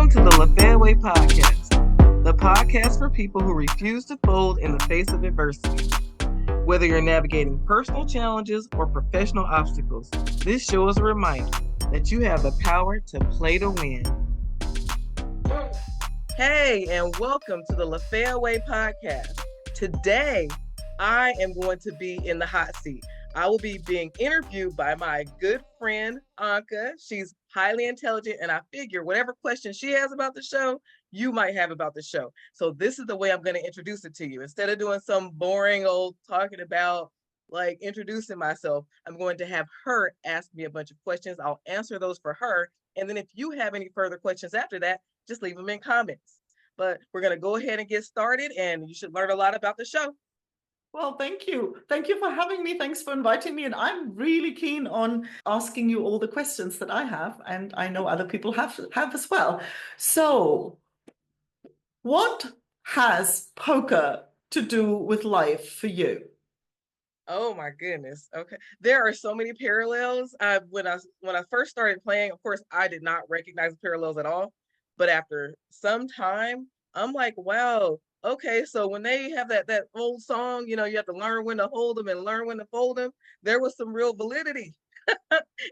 Welcome to the Lafaya Way podcast, the podcast for people who refuse to fold in the face of adversity. Whether you're navigating personal challenges or professional obstacles, this show is a reminder that you have the power to play to win. Hey, and welcome to the Lafaya Way podcast. Today, I am going to be in the hot seat. I will be being interviewed by my good friend, Anke. She's highly intelligent, and I figure whatever question she has about the show, you might have about the show. So this is the way I'm going to introduce it to you. Instead of doing some boring old talking about like introducing myself, I'm going to have her ask me a bunch of questions. I'll answer those for her. And then if you have any further questions after that, just leave them in comments. But we're going to go ahead and get started, and you should learn a lot about the show. Well, thank you. Thank you for having me. Thanks for inviting me. And I'm really keen on asking you all the questions that I have, and I know other people have as well. So, what has poker to do with life for you? Oh my goodness. Okay. There are so many parallels. When I first started playing, of course, I did not recognize the parallels at all. But after some time, I'm like, wow, okay, so when they have that old song, you have to learn when to hold them and learn when to fold them, there was some real validity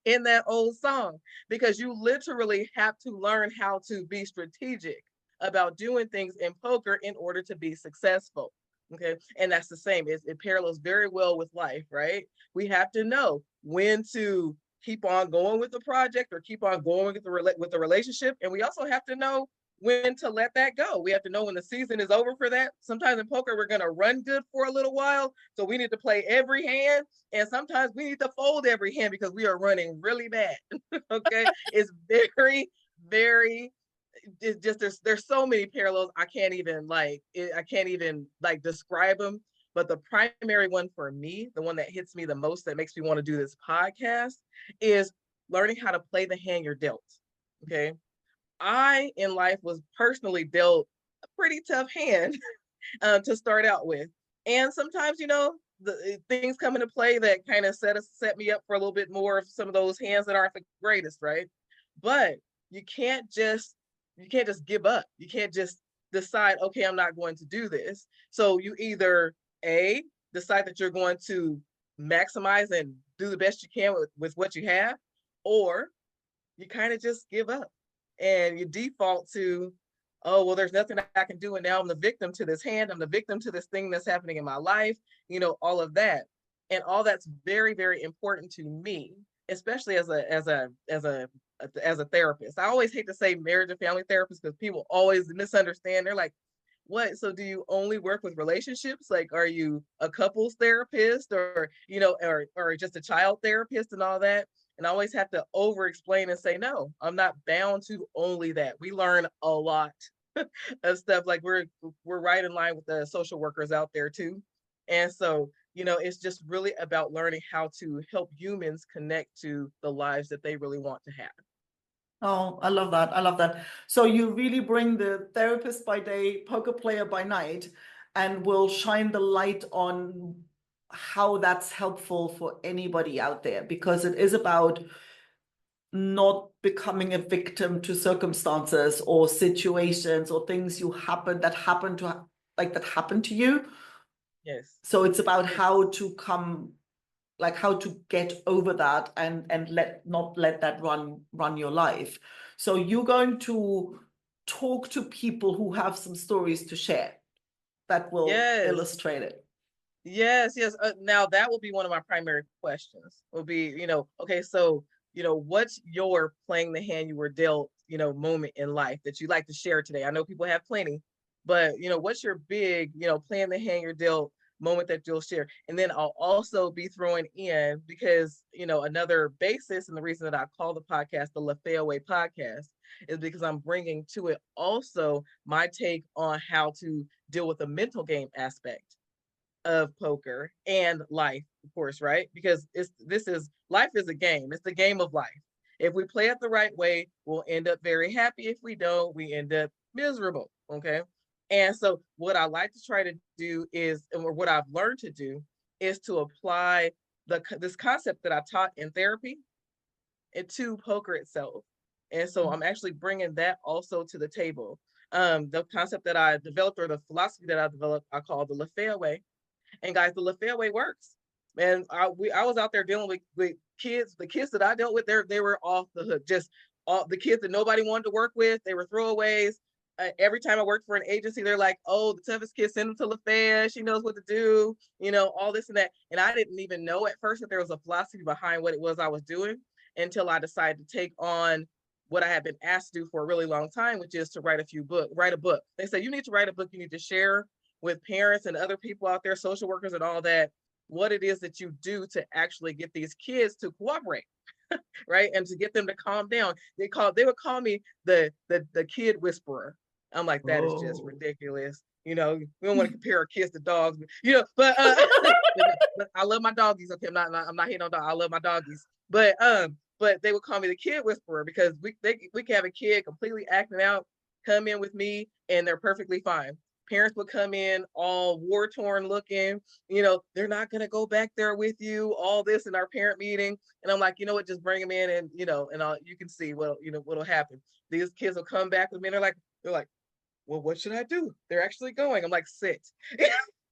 in that old song, because you literally have to learn how to be strategic about doing things in poker in order to be successful. Okay. And that's the same. It parallels very well with life, right? We have to know when to keep on going with the project or keep on going with the relationship. And we also have to know when to let that go. We have to know when the season is over for that. Sometimes in poker, we're going to run good for a little while. So we need to play every hand. And sometimes we need to fold every hand because we are running really bad. Okay. It's very, very, it's just there's so many parallels. I can't even describe them. But the primary one for me, the one that hits me the most, that makes me want to do this podcast, is learning how to play the hand you're dealt. Okay. I, in life, was personally dealt a pretty tough hand to start out with. And sometimes, the things come into play that kind of set me up for a little bit more of some of those hands that aren't the greatest, right? But you can't just give up. You can't just decide, okay, I'm not going to do this. So you either decide that you're going to maximize and do the best you can with what you have, or you kind of just give up and you default to, oh, well, there's nothing I can do, and now I'm the victim to this hand. I'm the victim to this thing that's happening in my life, all of that. And all that's very, very important to me, especially as a therapist. I always hate to say marriage and family therapist because people always misunderstand. They're like, what? So do you only work with relationships? Like, are you a couples therapist, or or just a child therapist and all that? And I always have to over explain and say, no, I'm not bound to only that. We learn a lot of stuff. Like we're right in line with the social workers out there too. And so, it's just really about learning how to help humans connect to the lives that they really want to have. Oh, I love that. I love that. So you really bring the therapist by day, poker player by night, and will shine the light on how that's helpful for anybody out there, because it is about not becoming a victim to circumstances or situations or things that happen to you. Yes. So it's about how to get over that and not let that run your life. So you're going to talk to people who have some stories to share that will illustrate it. Yes. Now that will be one of my primary questions. Will be, okay, so what's your playing the hand you were dealt, moment in life that you like to share today? I know people have plenty, but what's your big, playing the hand you're dealt moment that you'll share? And then I'll also be throwing in, because another basis, and the reason that I call the podcast the Lafaya Way podcast is because I'm bringing to it also my take on how to deal with the mental game aspect of poker and life, of course, right? Because life is a game. It's the game of life. If we play it the right way, we'll end up very happy. If we don't, we end up miserable. Okay. And so what I like to try to do is, or what I've learned to do, is to apply this concept that I taught in therapy to poker itself. And so I'm actually bringing that also to the table. The concept that I developed, or the philosophy that I developed, I call the Lafaya Way. And guys, the Lafaya Way works. And I was out there dealing with kids. The kids that I dealt with, they were off the hook. Just all the kids that nobody wanted to work with. They were throwaways. Every time I worked for an agency, they're like, "Oh, the toughest kid, send them to Lafaya. She knows what to do." All this and that. And I didn't even know at first that there was a philosophy behind what it was I was doing until I decided to take on what I had been asked to do for a really long time, which is to write a book. They say you need to write a book. You need to share with parents and other people out there, social workers and all that, what it is that you do to actually get these kids to cooperate, right? And to get them to calm down. They would call me the kid whisperer. I'm like, that is just Oh. ridiculous. We don't want to compare our kids to dogs, but but I love my doggies. Okay, I'm not hating on dogs. I love my doggies. But they would call me the kid whisperer because we can have a kid completely acting out, come in with me, and they're perfectly fine. Parents would come in all war torn looking, they're not going to go back there with you, all this in our parent meeting. And I'm like, you know what, just bring them in and, you can see what'll happen. These kids will come back with me and they're like, well, what should I do? They're actually going. I'm like, sit,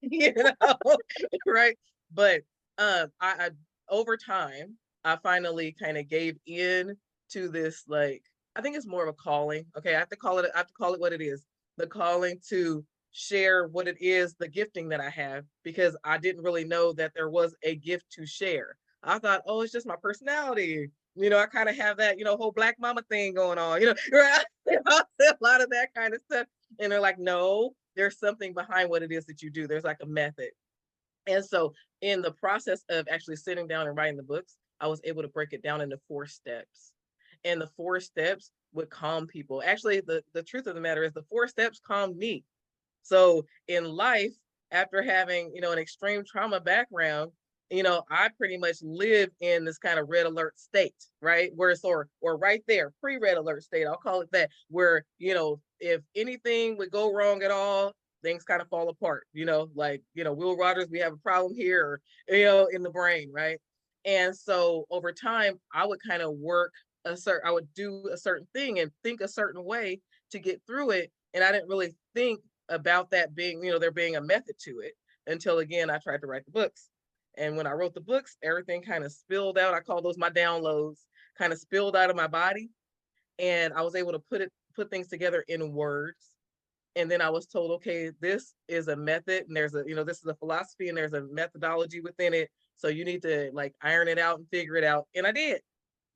you know, right. But I over time, I finally kind of gave in to this, like, I think it's more of a calling. Okay. I have to call it what it is. The calling to share what it is, the gifting that I have, because I didn't really know that there was a gift to share. I thought, oh, it's just my personality. I kind of have that, whole black mama thing going on, right? A lot of that kind of stuff. And they're like, no, there's something behind what it is that you do. There's like a method. And so in the process of actually sitting down and writing the books, I was able to break it down into 4 steps. And the 4 steps would calm people. Actually, the truth of the matter is the 4 steps calmed me. So in life, after having, an extreme trauma background, I pretty much live in this kind of red alert state, right? Where it's or right there, pre-red alert state, I'll call it that, where, if anything would go wrong at all, things kind of fall apart, like, Will Rogers, we have a problem here, or, in the brain, right? And so over time, I would kind of I would do a certain thing and think a certain way to get through it. And I didn't really think about that being, there being a method to it until, again, I tried to write the books. And when I wrote the books, everything kind of spilled out. I call those my downloads, kind of spilled out of my body. And I was able to put things together in words. And then I was told, okay, this is a method and there's this is a philosophy and there's a methodology within it. So you need to like iron it out and figure it out. And I did.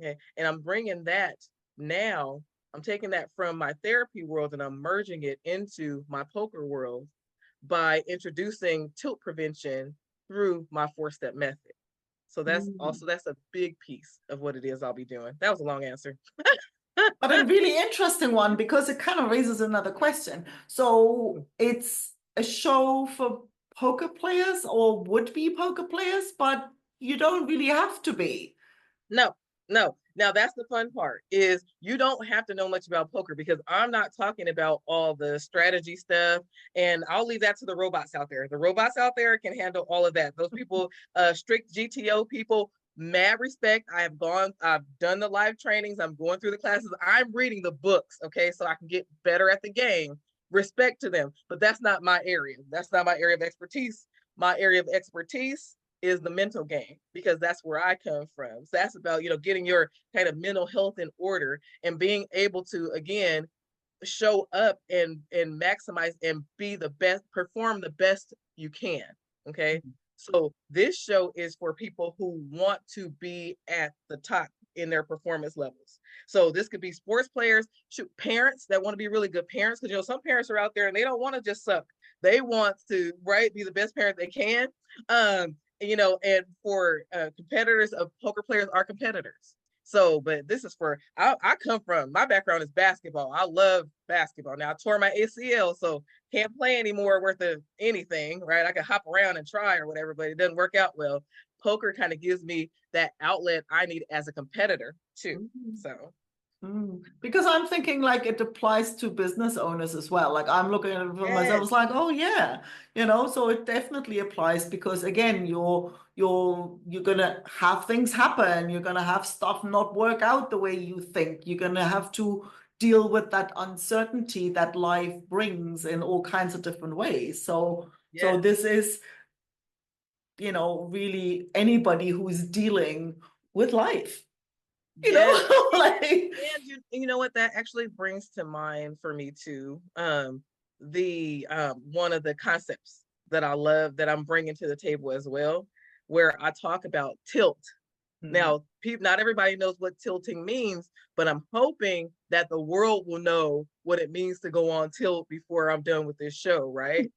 Okay. And I'm bringing that now. I'm taking that from my therapy world and I'm merging it into my poker world by introducing tilt prevention through my 4-step method. So that's a big piece of what it is I'll be doing. That was a long answer. But a really interesting one because it kind of raises another question. So it's a show for poker players or would-be poker players, but you don't really have to be. No. Now that's the fun part is you don't have to know much about poker because I'm not talking about all the strategy stuff, and I'll leave that to the robots out there. The robots out there can handle all of that. Those people, strict GTO people, mad respect. I've done the live trainings. I'm going through the classes. I'm reading the books. Okay. So I can get better at the game. Respect to them, but that's not my area. That's not my area of expertise. My area of expertise is the mental game because that's where I come from. So that's about, getting your kind of mental health in order and being able to, again, show up and maximize and be the best, perform the best you can. Okay. So this show is for people who want to be at the top in their performance levels. So this could be sports players, parents that want to be really good parents, because some parents are out there and they don't want to just suck. They want to, right, be the best parent they can. And for competitors, of poker players are competitors. So, but this is for, I come from, my background is basketball. I love basketball. Now I tore my ACL, so can't play anymore worth of anything, right? I can hop around and try or whatever, but it doesn't work out well. Poker kind of gives me that outlet I need as a competitor too. So. Because I'm thinking like it applies to business owners as well. Like I'm looking at it for myself, Yes, it's like, oh yeah, so it definitely applies because again, you're gonna have things happen. You're gonna have stuff not work out the way you think. You're gonna have to deal with that uncertainty that life brings in all kinds of different ways. So yes, this is, really anybody who's dealing with life, yes. like. And you know what that actually brings to mind for me too. The one of the concepts that I love that I'm bringing to the table as well, where I talk about tilt. Hmm. Now, not everybody knows what tilting means, but I'm hoping that the world will know what it means to go on tilt before I'm done with this show, right?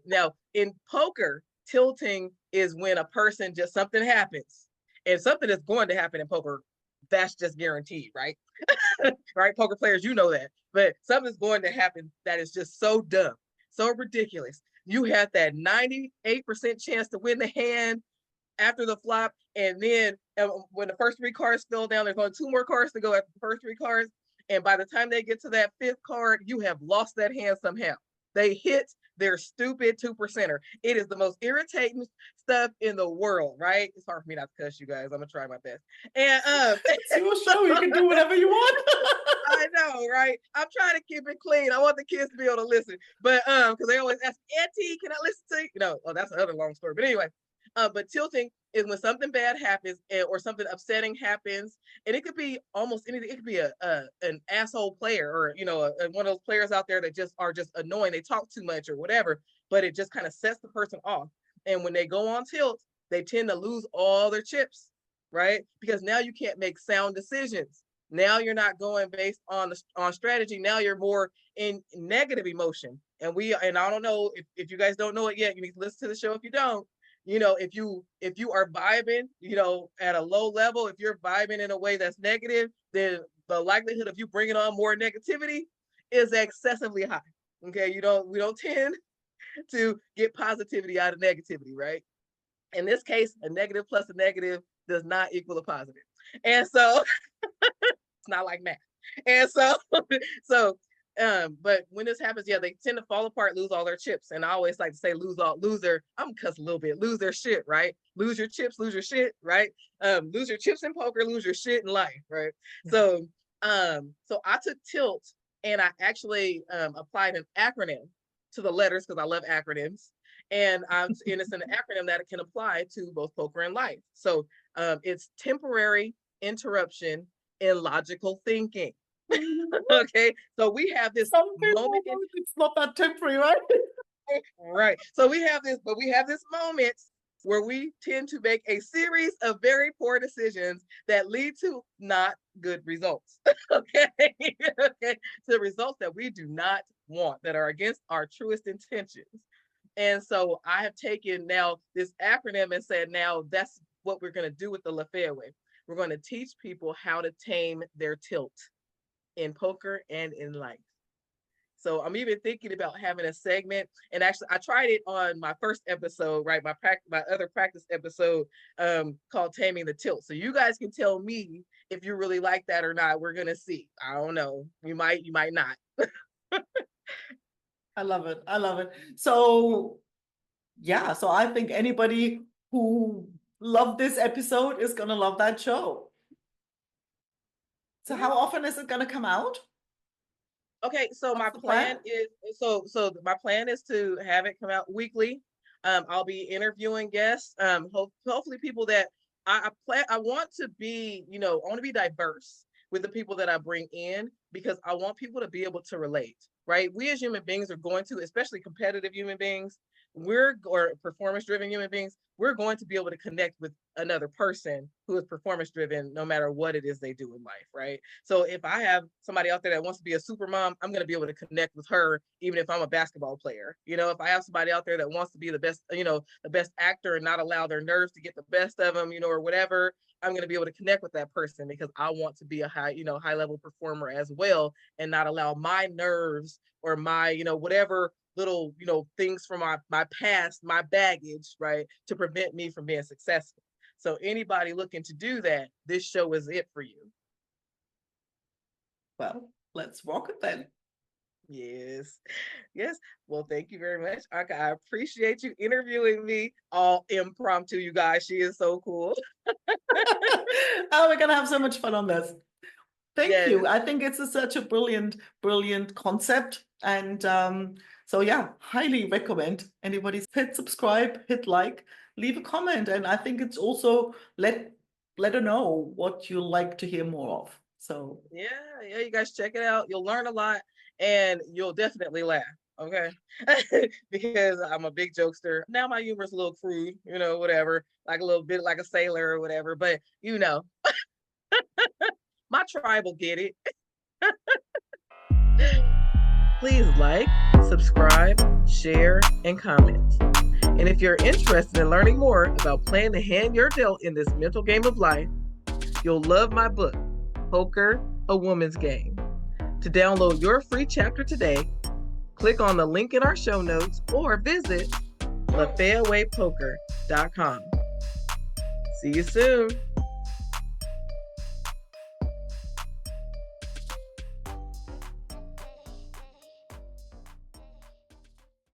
Now, in poker, tilting is when a person just something happens, and something is going to happen in poker. That's just guaranteed, right? Right? Poker players, you know that. But something's going to happen that is just so dumb, so ridiculous. You had that 98% chance to win the hand after the flop, and then when the first three cards fell down, there's only two more cards to go after the first three cards. And by the time they get to that fifth card, you have lost that hand somehow. They hit their stupid 2%er. It is the most irritating stuff in the world, right? It's hard for me not to cuss, you guys. I'm gonna try my best. And It's your show. You can do whatever you want. I know, right? I'm trying to keep it clean. I want the kids to be able to listen, but because they always ask, Auntie, can I listen to you? Oh, that's another long story. But anyway, but tilting is when something bad happens or something upsetting happens, and it could be almost anything. It could be an asshole player, or one of those players out there that just are just annoying. They talk too much or whatever, but it just kind of sets the person off. And when they go on tilt, they tend to lose all their chips, right? Because now you can't make sound decisions. Now you're not going based on strategy. Now you're more in negative emotion. And I don't know if you guys don't know it yet, you need to listen to the show if you don't. If you are vibing, at a low level, if you're vibing in a way that's negative, then the likelihood of you bringing on more negativity is excessively high. Okay, we don't tend to get positivity out of negativity, right? In this case, a negative plus a negative does not equal a positive. And so it's not like math. And so, so, but when this happens, yeah, they tend to fall apart, lose all their chips. And I always like to say, lose their, I'm gonna cuss a little bit, lose their shit, right? Lose your chips, lose your shit, right? Lose your chips in poker, lose your shit in life, right? Yeah. So I took tilt and I actually applied an acronym to the letters because I love acronyms. And it's an acronym that it can apply to both poker and life. So it's temporary interruption in logical thinking. Okay, so we have this Some people, moment in it's not that temporary, right? right. So we have this moment where we tend to make a series of very poor decisions that lead to not good results. Okay. Okay. The results that we do not want, that are against our truest intentions. And so I have taken now this acronym and said, now that's what we're going to do with the Lafaya Way. We're going to teach people how to tame their tilt in poker and in life. So I'm even thinking about having a segment. And actually, I tried it on my first episode, right? My other practice episode called Taming the Tilt. So you guys can tell me if you really like that or not. We're gonna see. I don't know. You might not. I love it. I love it. So, yeah, so I think anybody who loved this episode is going to love that show. So, Yeah. how often is it going to come out? Okay, so What's my the plan? plan is my plan is to have it come out weekly. I'll be interviewing guests. Hopefully people that I want to be, I want to be diverse with the people that I bring in because I want people to be able to relate, right? We as human beings are going to, especially competitive human beings, or performance driven human beings, we're going to be able to connect with another person who is performance driven no matter what it is they do in life, right? So if I have somebody out there that wants to be a super mom, I'm going to be able to connect with her even if I'm a basketball player. If I have somebody out there that wants to be the best, the best actor and not allow their nerves to get the best of them, or whatever, I'm going to be able to connect with that person because I want to be a high level performer as well and not allow my nerves or my, whatever little, things from my past, my baggage, right, to prevent me from being successful. So anybody looking to do that, this show is it for you. Well, let's rock it then. Yes. Yes. Well, thank you very much, Anke. I appreciate you interviewing me all impromptu, you guys. She is so cool. Oh, we're gonna have so much fun on this. Thank Yes. you. I think it's such a brilliant, brilliant concept. And so yeah, highly recommend anybody hit subscribe, hit like, leave a comment. And I think it's also let her know what you like to hear more of. So Yeah, you guys check it out. You'll learn a lot and you'll definitely laugh. Okay. Because I'm a big jokester. Now my humor's a little crude, whatever, like a little bit like a sailor or whatever, but my tribe will get it. Please like, subscribe, share, and comment. And if you're interested in learning more about playing the hand you're dealt in this mental game of life, you'll love my book, Poker, A Woman's Game. To download your free chapter today, click on the link in our show notes or visit LafayaWayPoker.com. See you soon.